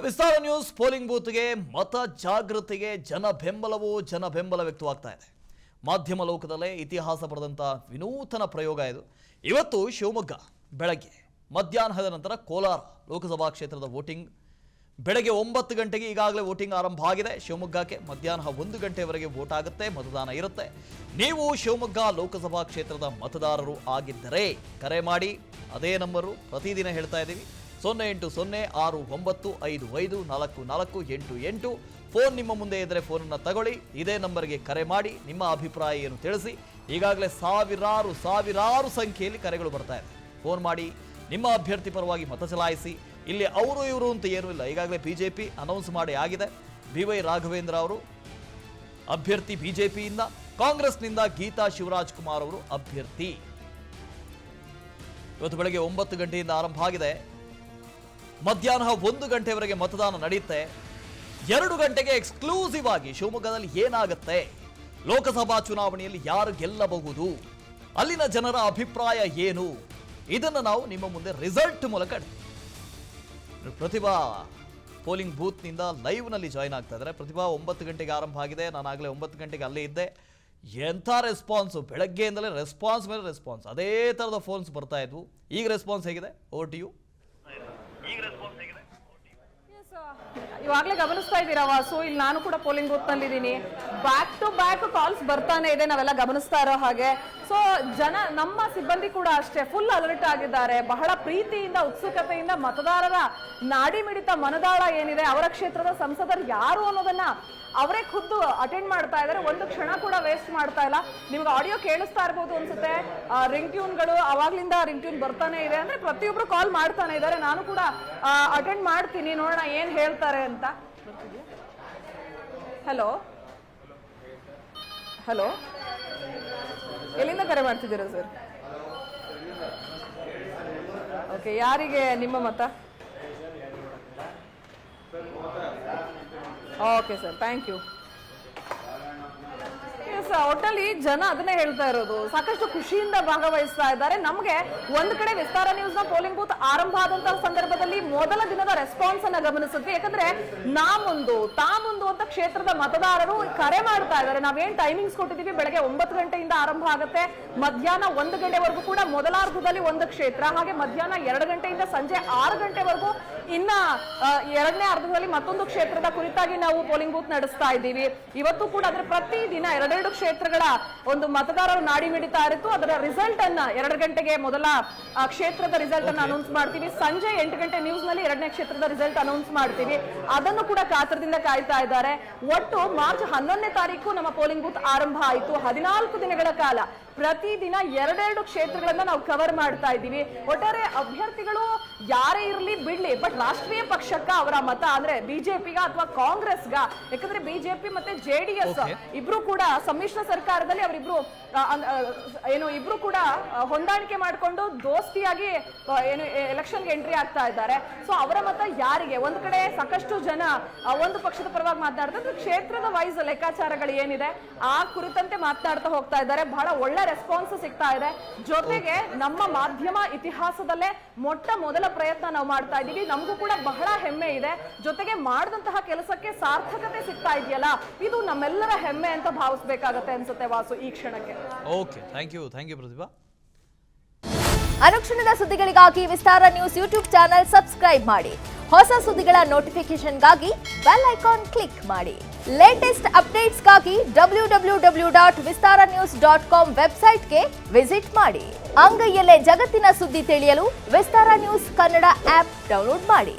ವಿಸ್ತಾರ news polling ಬೂತ್ಗೆ ಮತ ಜಾಗೃತಿಗೆ ಜನ ಬೆಂಬಲ ವ್ಯಕ್ತವಾಗ್ತಾ ಇದೆ. ಮಾಧ್ಯಮ ಲೋಕದಲ್ಲೇ ಇತಿಹಾಸ ಪಡೆದಂತ ವಿನೂತನ ಪ್ರಯೋಗ ಇದು. ಇವತ್ತು ಶಿವಮೊಗ್ಗ ಬೆಳಗ್ಗೆ ಮಧ್ಯಾಹ್ನದ ನಂತರ ಕೋಲಾರ ಲೋಕಸಭಾ ಕ್ಷೇತ್ರದ ವೋಟಿಂಗ್ ಬೆಳಗ್ಗೆ 9 ಗಂಟೆಗೆ ಈಗಾಗಲೇ ವೋಟಿಂಗ್ ಆರಂಭ ಆಗಿದೆ. ಶಿವಮೊಗ್ಗಕ್ಕೆ ಮಧ್ಯಾಹ್ನ 1 ಗಂಟೆವರೆಗೆ ವೋಟ್ ಆಗುತ್ತೆ, ಮತದಾನ ಇರುತ್ತೆ. ನೀವು ಶಿವಮೊಗ್ಗ ಲೋಕಸಭಾ ಕ್ಷೇತ್ರದ ಮತದಾರರು ಆಗಿದ್ದರೆ ಕರೆ ಮಾಡಿ. ಅದೇ ನಂಬರು ಪ್ರತಿದಿನ ಹೇಳ್ತಾ ಇದ್ದೀವಿ, 0809554488. ಫೋನ್ ನಿಮ್ಮ ಮುಂದೆ ಇದ್ದರೆ ಫೋನನ್ನು ತಗೊಳ್ಳಿ, ಇದೇ ನಂಬರ್ಗೆ ಕರೆ ಮಾಡಿ, ನಿಮ್ಮ ಅಭಿಪ್ರಾಯ ಏನು ತಿಳಿಸಿ. ಈಗಾಗಲೇ ಸಾವಿರಾರು ಸಂಖ್ಯೆಯಲ್ಲಿ ಕರೆಗಳು ಬರ್ತಾ ಇದೆ. ಫೋನ್ ಮಾಡಿ, ನಿಮ್ಮ ಅಭ್ಯರ್ಥಿ ಪರವಾಗಿ ಮತ ಚಲಾಯಿಸಿ. ಇಲ್ಲಿ ಅವರು ಇವರು ಅಂತ ಏನೂ ಇಲ್ಲ. ಈಗಾಗಲೇ ಬಿಜೆಪಿ ಅನೌನ್ಸ್ ಮಾಡಿ ಆಗಿದೆ. BY ರಾಘವೇಂದ್ರ ಅವರು ಅಭ್ಯರ್ಥಿ ಬಿಜೆಪಿಯಿಂದ, ಕಾಂಗ್ರೆಸ್ನಿಂದ ಗೀತಾ ಶಿವರಾಜ್ ಕುಮಾರ್ ಅವರು ಅಭ್ಯರ್ಥಿ. ಇವತ್ತು ಬೆಳಗ್ಗೆ 9 ಗಂಟೆಯಿಂದ ಆರಂಭ ಆಗಿದೆ. ಮಧ್ಯಾಹ್ನ 1 ಗಂಟೆವರೆಗೆ ಮತದಾನ ನಡೆಯುತ್ತೆ. 2 ಗಂಟೆಗೆ ಎಕ್ಸ್ಕ್ಲೂಸಿವ್ ಆಗಿ ಶಿವಮೊಗ್ಗದಲ್ಲಿ ಏನಾಗುತ್ತೆ, ಲೋಕಸಭಾ ಚುನಾವಣೆಯಲ್ಲಿ ಯಾರು ಗೆಲ್ಲಬಹುದು, ಅಲ್ಲಿನ ಜನರ ಅಭಿಪ್ರಾಯ ಏನು, ಇದನ್ನು ನಾವು ನಿಮ್ಮ ಮುಂದೆ ರಿಸಲ್ಟ್ ಮೂಲಕ ಇಡ್ತೀವಿ. ಪ್ರತಿಭಾ ಪೋಲಿಂಗ್ ಬೂತ್ನಿಂದ ಲೈವ್ನಲ್ಲಿ ಜಾಯ್ನ್ ಆಗ್ತಾ ಇದ್ದಾರೆ. ಪ್ರತಿಭಾ 9 ಗಂಟೆಗೆ ಆರಂಭ ಆಗಿದೆ. ನಾನಾಗಲೇ 9 ಗಂಟೆಗೆ ಅಲ್ಲೇ ಇದ್ದೆ. ಎಂಥ ರೆಸ್ಪಾನ್ಸು, ಬೆಳಗ್ಗೆಯಿಂದಲೇ ರೆಸ್ಪಾನ್ಸ್ ಮೇಲೆ ರೆಸ್ಪಾನ್ಸ್, ಅದೇ ಥರದ ಫೋನ್ಸ್ ಬರ್ತಾ ಇದ್ವು. ಈಗ ರೆಸ್ಪಾನ್ಸ್ ಹೇಗಿದೆ? Over to you. ಇವಾಗಲೇ ಗಮನಿಸ್ತಾ ಇದ್ದೀರಾ ವಾಸು, ಇಲ್ಲಿ ನಾನು ಕೂಡ ಪೋಲಿಂಗ್ ಬೂತ್ ನಲ್ಲಿ ಇದ್ದೀನಿ. ಬ್ಯಾಕ್ ಟು ಬ್ಯಾಕ್ ಕಾಲ್ಸ್ ಬರ್ತಾನೆ ಇದೆ, ನಾವೆಲ್ಲ ಗಮನಿಸ್ತಾ ಇರೋ ಹಾಗೆ. ಸೊ ನಮ್ಮ ಸಿಬ್ಬಂದಿ ಕೂಡ ಅಷ್ಟೇ ಫುಲ್ ಅಲರ್ಟ್ ಆಗಿದ್ದಾರೆ. ಬಹಳ ಪ್ರೀತಿಯಿಂದ, ಉತ್ಸುಕತೆಯಿಂದ ಮತದಾರರ ನಾಡಿ ಮಿಡಿತ ಮನದಾಳ ಏನಿದೆ, ಅವರ ಕ್ಷೇತ್ರದ ಸಂಸದರು ಯಾರು ಅನ್ನೋದನ್ನ ಅವರೇ ಖುದ್ದು ಅಟೆಂಡ್ ಮಾಡ್ತಾ ಇದ್ದಾರೆ. ಒಂದು ಕ್ಷಣ ಕೂಡ ವೇಸ್ಟ್ ಮಾಡ್ತಾ ಇಲ್ಲ. ನಿಮ್ಗೆ ಆಡಿಯೋ ಕೇಳಿಸ್ತಾ ಇರ್ಬೋದು ಅನ್ಸುತ್ತೆ, ರಿಂಗ್ ಟ್ಯೂನ್ಗಳು ಅವಾಗ್ಲಿಂದ ರಿಂಗ್ ಟ್ಯೂನ್ ಬರ್ತಾನೆ ಇದೆ. ಅಂದ್ರೆ ಪ್ರತಿಯೊಬ್ರು ಕಾಲ್ ಮಾಡ್ತಾನೆ ಇದ್ದಾರೆ. ನಾನು ಕೂಡ ಅಟೆಂಡ್ ಮಾಡ್ತೀನಿ, ನೋಡೋಣ ಏನ್ ಹೇಳ್ತಾರೆ ಅಂತ. ಹಲೋ ಹಲೋ, ಎಲ್ಲಿಂದ ಕರೆ ಮಾಡ್ತಿದ್ದೀರಾ ಸರ್? ಓಕೆ, ಯಾರಿಗೆ ನಿಮ್ಮ ಮತ? Okay sir, thank you. ಒಟ್ಟಲ್ಲಿ ಜನ ಅದನ್ನೇ ಹೇಳ್ತಾ ಇರೋದು, ಸಾಕಷ್ಟು ಖುಷಿಯಿಂದ ಭಾಗವಹಿಸ್ತಾ ಇದ್ದಾರೆ. ನಮ್ಗೆ ಒಂದ್ ಕಡೆ ವಿಸ್ತಾರ ನ್ಯೂಸ್ ನ ಪೋಲಿಂಗ್ ಬೂತ್ ಆರಂಭ ಆದಂತಹ ಸಂದರ್ಭದಲ್ಲಿ ಮೊದಲ ದಿನದ ರೆಸ್ಪಾನ್ಸ್ ಅನ್ನ ಗಮನಿಸುತ್ತೆ. ಯಾಕಂದ್ರೆ ತಾ ಮುಂದು ಅಂತ ಕ್ಷೇತ್ರದ ಮತದಾರರು ಕರೆ ಮಾಡ್ತಾ ಇದ್ದಾರೆ. ನಾವೇನ್ ಟೈಮಿಂಗ್ಸ್ ಕೊಟ್ಟಿದೀವಿ, ಬೆಳಗ್ಗೆ 9 ಗಂಟೆಯಿಂದ ಆರಂಭ ಆಗುತ್ತೆ, ಮಧ್ಯಾಹ್ನ 1 ಗಂಟೆವರೆಗೂ ಕೂಡ ಮೊದಲಾರ್ಧದಲ್ಲಿ ಒಂದು ಕ್ಷೇತ್ರ, ಹಾಗೆ ಮಧ್ಯಾಹ್ನ 2 ಗಂಟೆಯಿಂದ ಸಂಜೆ 6 ಗಂಟೆವರೆಗೂ ಇನ್ನ ಎರಡನೇ ಅರ್ಧದಲ್ಲಿ ಮತ್ತೊಂದು ಕ್ಷೇತ್ರದ ಕುರಿತಾಗಿ ನಾವು ಪೋಲಿಂಗ್ ಬೂತ್ ನಡೆಸ್ತಾ ಇದ್ದೀವಿ. ಇವತ್ತು ಕೂಡ ಅದರ ಪ್ರತಿದಿನ 2 ಕ್ಷೇತ್ರಗಳ ಒಂದು ಮತದಾರರು ನಾಡಿ ಮಿಡಿತಾ ಇತ್ತು. ಅದರ ರಿಸಲ್ಟ್ ಅನ್ನ 2 ಗಂಟೆಗೆ ಮೊದಲ ಕ್ಷೇತ್ರದ ರಿಸಲ್ಟ್ ಅನ್ನು ಅನೌನ್ಸ್ ಮಾಡ್ತೀವಿ. ಸಂಜೆ 8 ಗಂಟೆ ನ್ಯೂಸ್ ನಲ್ಲಿ 2ನೇ ಕ್ಷೇತ್ರದ ರಿಸಲ್ಟ್ ಅನೌನ್ಸ್ ಮಾಡ್ತೀವಿ. ಅದನ್ನು ಕೂಡ ಕಾತರದಿಂದ ಕಾಯ್ತಾ ಇದ್ದಾರೆ. ಒಟ್ಟು ಮಾರ್ಚ್ 11ನೇ ತಾರೀಕು ನಮ್ಮ ಪೋಲಿಂಗ್ ಬೂತ್ ಆರಂಭ ಆಯಿತು. 14 ದಿನಗಳ ಕಾಲ ಪ್ರತಿದಿನ 2 ಕ್ಷೇತ್ರಗಳನ್ನ ನಾವು ಕವರ್ ಮಾಡ್ತಾ ಇದ್ದೀವಿ. ಒಟ್ಟಾರೆ ಅಭ್ಯರ್ಥಿಗಳು ಯಾರೇ ಇರಲಿ ಬಿಡ್ಲಿ, ಬಟ್ ರಾಷ್ಟ್ರೀಯ ಪಕ್ಷಕ್ಕ ಅವರ ಮತ ಅಂದ್ರೆ ಬಿಜೆಪಿಗ ಅಥವಾ ಕಾಂಗ್ರೆಸ್ಗ, ಯಾಕಂದ್ರೆ ಬಿಜೆಪಿ ಮತ್ತೆ JDS ಇಬ್ರು ಕೂಡ ಸಮ್ಮಿಶ್ರ ಸರ್ಕಾರದಲ್ಲಿ ಅವರಿಬ್ರು ಇಬ್ರು ಕೂಡ ಹೊಂದಾಣಿಕೆ ಮಾಡಿಕೊಂಡು ದೋಸ್ತಿಯಾಗಿ ಎಲೆಕ್ಷನ್ಗೆ ಎಂಟ್ರಿ ಆಗ್ತಾ ಇದ್ದಾರೆ. ಸೊ ಅವರ ಮತ ಯಾರಿಗೆ? ಒಂದ್ ಕಡೆ ಸಾಕಷ್ಟು ಜನ ಒಂದು ಪಕ್ಷದ ಪರವಾಗಿ ಮಾತನಾಡ್ತಾರೆ, ಕ್ಷೇತ್ರದ ವೈಸ್ ಲೆಕ್ಕಾಚಾರಗಳು ಏನಿದೆ ಆ ಕುರಿತಂತೆ ಮಾತನಾಡ್ತಾ ಹೋಗ್ತಾ ಇದ್ದಾರೆ. ಬಹಳ ಒಳ್ಳೆ ರೆಸ್ಪಾನ್ಸ್ ಸಿಗ್ತಾ ಇದೆ. ಜೊತೆಗೆ ನಮ್ಮ ಮಾಧ್ಯಮ ಇತಿಹಾಸದಲ್ಲೇ ಮೊದಲ ಪ್ರಯತ್ನ ನಾವು ಮಾಡ್ತಾ ಇದ್ದೀವಿ. ನಮಗೂ ಕೂಡ ಬಹಳ ಹೆಮ್ಮೆ ಇದೆ. ಜೊತೆಗೆ ಮಾಡಿದಂತಹ ಕೆಲಸಕ್ಕೆ ಸಾರ್ಥಕತೆ ಸಿಗ್ತಾ ಇದೆಯಲ್ಲ, ಇದು ನಮ್ಮೆಲ್ಲರ ಹೆಮ್ಮೆ ಅಂತ ಭಾವಿಸಬೇಕಾಗತ್ತೆ ಅನ್ಸುತ್ತೆ ವಾಸು ಈ ಕ್ಷಣಕ್ಕೆ. ಓಕೆ, ಥ್ಯಾಂಕ್ ಯು ಪ್ರತಿಭಾ. ಅನುಕ್ಷಣದ ಸುದ್ದಿಗಳಿಗಾಗಿ ವಿಸ್ತಾರ ನ್ಯೂಸ್ ಯೂಟ್ಯೂಬ್ ಚಾನೆಲ್ ಸಬ್ಸ್ಕ್ರೈಬ್ ಮಾಡಿ. ಹೊಸ ಸುದ್ದಿಗಳ ನೋಟಿಫಿಕೇಶನ್ಗಾಗಿ ಬೆಲ್ ಐಕಾನ್ ಕ್ಲಿಕ್ ಮಾಡಿ. ಲೇಟೆಸ್ಟ್ ಅಪ್ಡೇಟ್ಸ್ಗಾಗಿ www.vistaranews.com ವೆಬ್ಸೈಟ್ಗೆ ವಿಸಿಟ್ ಮಾಡಿ. ಅಂಗೈಯಲ್ಲೇ ಜಗತ್ತಿನ ಸುದ್ದಿ ತಿಳಿಯಲು ವಿಸ್ತಾರ ನ್ಯೂಸ್ ಕನ್ನಡ ಆಪ್ ಡೌನ್ಲೋಡ್ ಮಾಡಿ.